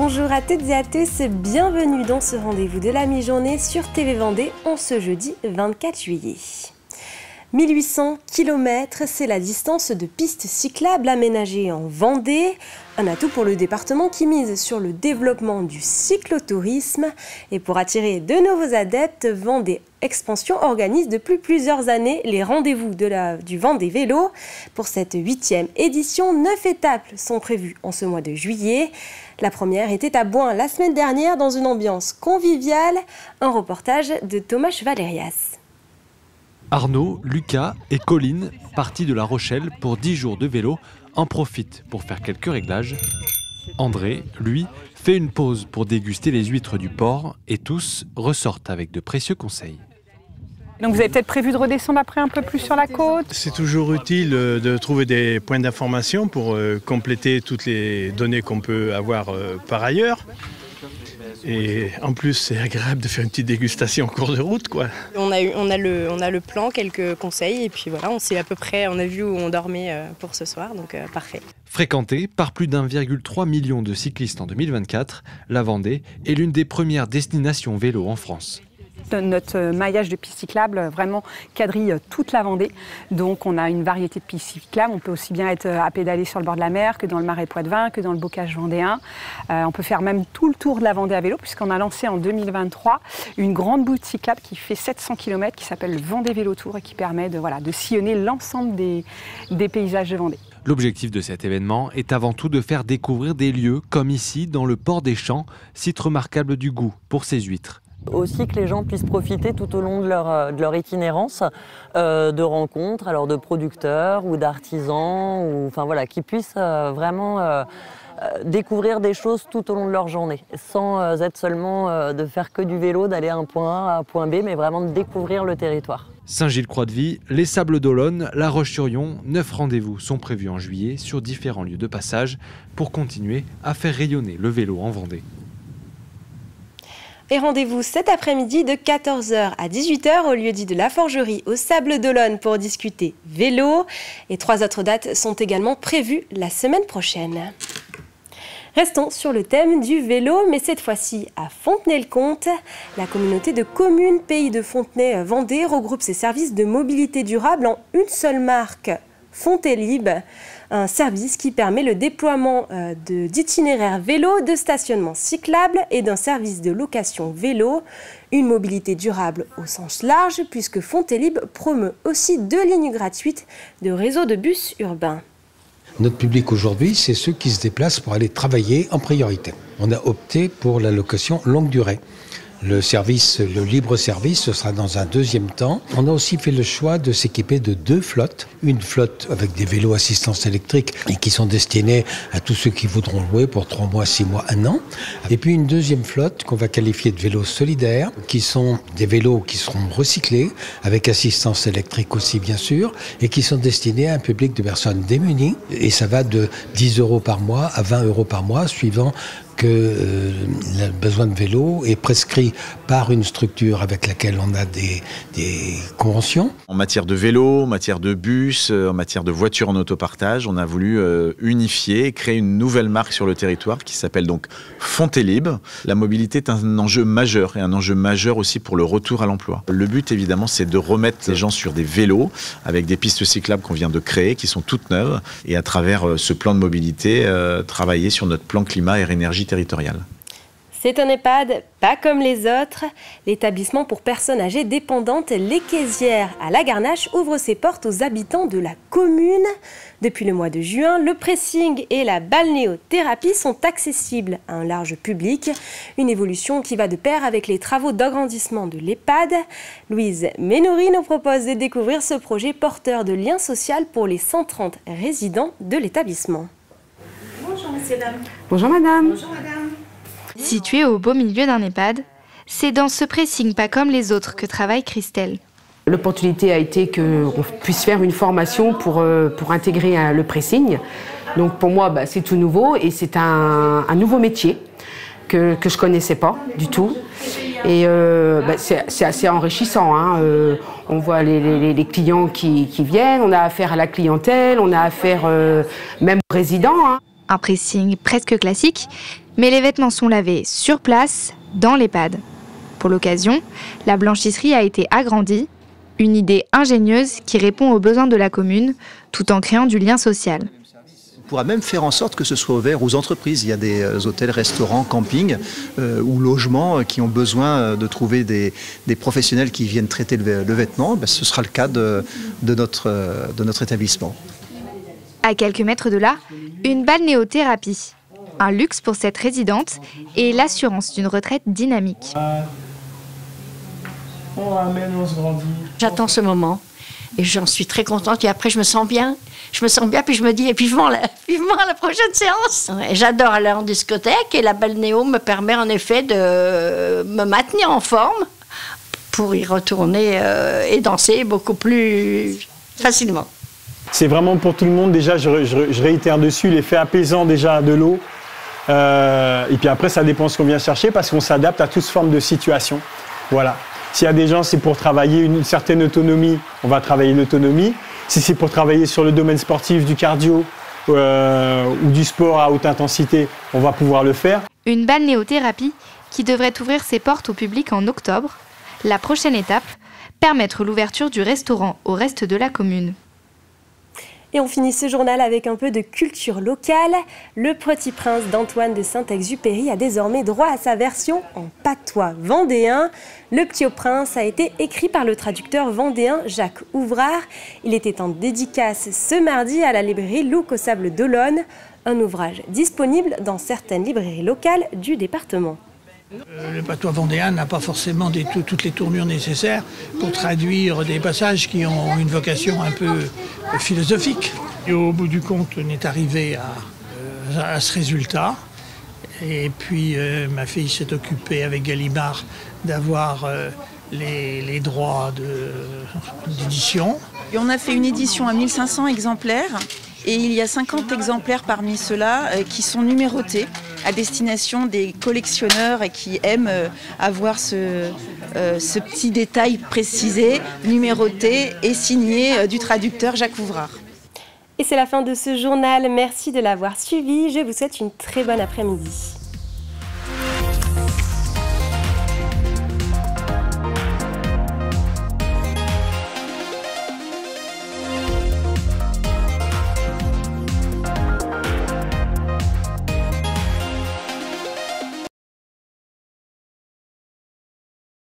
Bonjour à toutes et à tous, bienvenue dans ce rendez-vous de la mi-journée sur TV Vendée en ce jeudi 24 juillet. 1800 km, c'est la distance de pistes cyclables aménagées en Vendée. Un atout pour le département qui mise sur le développement du cyclotourisme. Et pour attirer de nouveaux adeptes, Vendée Expansion organise depuis plusieurs années les rendez-vous du Vendée Vélo. Pour cette 8e édition, 9 étapes sont prévues en ce mois de juillet. La première était à Boin la semaine dernière dans une ambiance conviviale. Un reportage de Thomas Valérias. Arnaud, Lucas et Colline, partis de La Rochelle pour 10 jours de vélo, en profitent pour faire quelques réglages. André, lui, fait une pause pour déguster les huîtres du port et tous ressortent avec de précieux conseils. Donc vous avez peut-être prévu de redescendre après un peu plus sur la côte? C'est toujours utile de trouver des points d'information pour compléter toutes les données qu'on peut avoir par ailleurs. Et en plus, c'est agréable de faire une petite dégustation en cours de route, quoi. On a le plan, quelques conseils, et puis voilà, on sait à peu près, on a vu où on dormait pour ce soir, donc parfait. Fréquentée par plus d'1,3 million de cyclistes en 2024, la Vendée est l'une des premières destinations vélo en France. Notre maillage de pistes cyclables vraiment quadrille toute la Vendée. Donc on a une variété de pistes cyclables. On peut aussi bien être à pédaler sur le bord de la mer que dans le Marais Poitevin, que dans le Bocage vendéen. On peut faire même tout le tour de la Vendée à vélo puisqu'on a lancé en 2023 une grande boucle cyclable qui fait 700 km qui s'appelle le Vendée Vélo Tour et qui permet de sillonner l'ensemble des paysages de Vendée. L'objectif de cet événement est avant tout de faire découvrir des lieux comme ici dans le port des Champs, site remarquable du goût pour ses huîtres. Aussi que les gens puissent profiter tout au long de leur itinérance de rencontres, alors de producteurs ou d'artisans, ou enfin voilà, qui puissent vraiment découvrir des choses tout au long de leur journée, sans être seulement de faire que du vélo, d'aller à un point A à un point B, mais vraiment de découvrir le territoire. Saint-Gilles-Croix-de-Vie, les Sables d'Olonne, La Roche-sur-Yon, 9 rendez-vous sont prévus en juillet sur différents lieux de passage pour continuer à faire rayonner le vélo en Vendée. Et rendez-vous cet après-midi de 14h à 18h au lieu-dit de la Forgerie aux Sables d'Olonne pour discuter vélo. Et 3 autres dates sont également prévues la semaine prochaine. Restons sur le thème du vélo, mais cette fois-ci à Fontenay-le-Comte. La communauté de communes Pays de Fontenay-Vendée regroupe ses services de mobilité durable en une seule marque, Fontélib, un service qui permet le déploiement d'itinéraires vélo, de stationnement cyclable et d'un service de location vélo. Une mobilité durable au sens large puisque Fontélib promeut aussi 2 lignes gratuites de réseau de bus urbains. Notre public aujourd'hui, c'est ceux qui se déplacent pour aller travailler en priorité. On a opté pour la location longue durée. Le libre service, ce sera dans un deuxième temps. On a aussi fait le choix de s'équiper de 2 flottes. Une flotte avec des vélos assistance électrique et qui sont destinés à tous ceux qui voudront louer pour 3 mois, 6 mois, 1 an. Et puis une deuxième flotte qu'on va qualifier de vélos solidaires, qui sont des vélos qui seront recyclés, avec assistance électrique aussi bien sûr, et qui sont destinés à un public de personnes démunies. Et ça va de 10 € par mois à 20 € par mois, suivant que le besoin de vélo est prescrit par une structure avec laquelle on a des conventions. En matière de vélo, en matière de bus, en matière de voitures en autopartage, on a voulu unifier et créer une nouvelle marque sur le territoire qui s'appelle donc Fontélib. La mobilité est un enjeu majeur et un enjeu majeur aussi pour le retour à l'emploi. Le but évidemment c'est de remettre les gens sur des vélos avec des pistes cyclables qu'on vient de créer, qui sont toutes neuves, et à travers ce plan de mobilité, travailler sur notre plan climat et énergie territoriale. C'est un EHPAD pas comme les autres. L'établissement pour personnes âgées dépendantes Les Caysières à La Garnache ouvre ses portes aux habitants de la commune. Depuis le mois de juin, le pressing et la balnéothérapie sont accessibles à un large public. Une évolution qui va de pair avec les travaux d'agrandissement de l'EHPAD. Louise Ménouri nous propose de découvrir ce projet porteur de lien social pour les 130 résidents de l'établissement. Bonjour messieurs, dames. Bonjour madame. Bonjour madame. Situé au beau milieu d'un EHPAD, c'est dans ce pressing pas comme les autres que travaille Christelle. L'opportunité a été qu'on puisse faire une formation pour intégrer le pressing. Donc pour moi, c'est tout nouveau et c'est un nouveau métier que je ne connaissais pas du tout. Et c'est assez enrichissant. Hein. On voit les clients qui viennent, on a affaire à la clientèle, on a affaire même aux résidents. Hein. Un pressing presque classique, mais les vêtements sont lavés sur place, dans l'EHPAD. Pour l'occasion, la blanchisserie a été agrandie, une idée ingénieuse qui répond aux besoins de la commune, tout en créant du lien social. On pourra même faire en sorte que ce soit ouvert aux entreprises. Il y a des hôtels, restaurants, campings ou logements qui ont besoin de trouver des professionnels qui viennent traiter le vêtement. Ce sera le cas de notre établissement. À quelques mètres de là, une balnéothérapie. Un luxe pour cette résidente et l'assurance d'une retraite dynamique. On ramène, on se grandit. J'attends ce moment et j'en suis très contente. Et après, je me sens bien. Je me sens bien, puis je me dis, et vivement la prochaine séance. Ouais, j'adore aller en discothèque et la balnéo me permet en effet de me maintenir en forme pour y retourner et danser beaucoup plus facilement. C'est vraiment pour tout le monde. Déjà, je réitère dessus l'effet apaisant déjà de l'eau. Et puis après, ça dépend ce qu'on vient chercher parce qu'on s'adapte à toute forme de situation. Voilà. S'il y a des gens, c'est pour travailler une certaine autonomie, on va travailler l'autonomie. Si c'est pour travailler sur le domaine sportif, du cardio ou du sport à haute intensité, on va pouvoir le faire. Une balnéothérapie qui devrait ouvrir ses portes au public en octobre. La prochaine étape, permettre l'ouverture du restaurant au reste de la commune. Et on finit ce journal avec un peu de culture locale. Le Petit Prince d'Antoine de Saint-Exupéry a désormais droit à sa version en patois vendéen. Le Petit Prince a été écrit par le traducteur vendéen Jacques Ouvrard. Il était en dédicace ce mardi à la librairie Louque au Sable d'Olonne, un ouvrage disponible dans certaines librairies locales du département. Le patois vendéen n'a pas forcément toutes les tournures nécessaires pour traduire des passages qui ont une vocation un peu philosophique. Et au bout du compte, on est arrivé à ce résultat. Et puis ma fille s'est occupée avec Gallimard d'avoir les droits d'édition. Et on a fait une édition à 1500 exemplaires. Et il y a 50 exemplaires parmi ceux-là qui sont numérotés à destination des collectionneurs et qui aiment avoir ce petit détail précisé, numéroté et signé du traducteur Jacques Ouvrard. Et c'est la fin de ce journal. Merci de l'avoir suivi. Je vous souhaite une très bonne après-midi.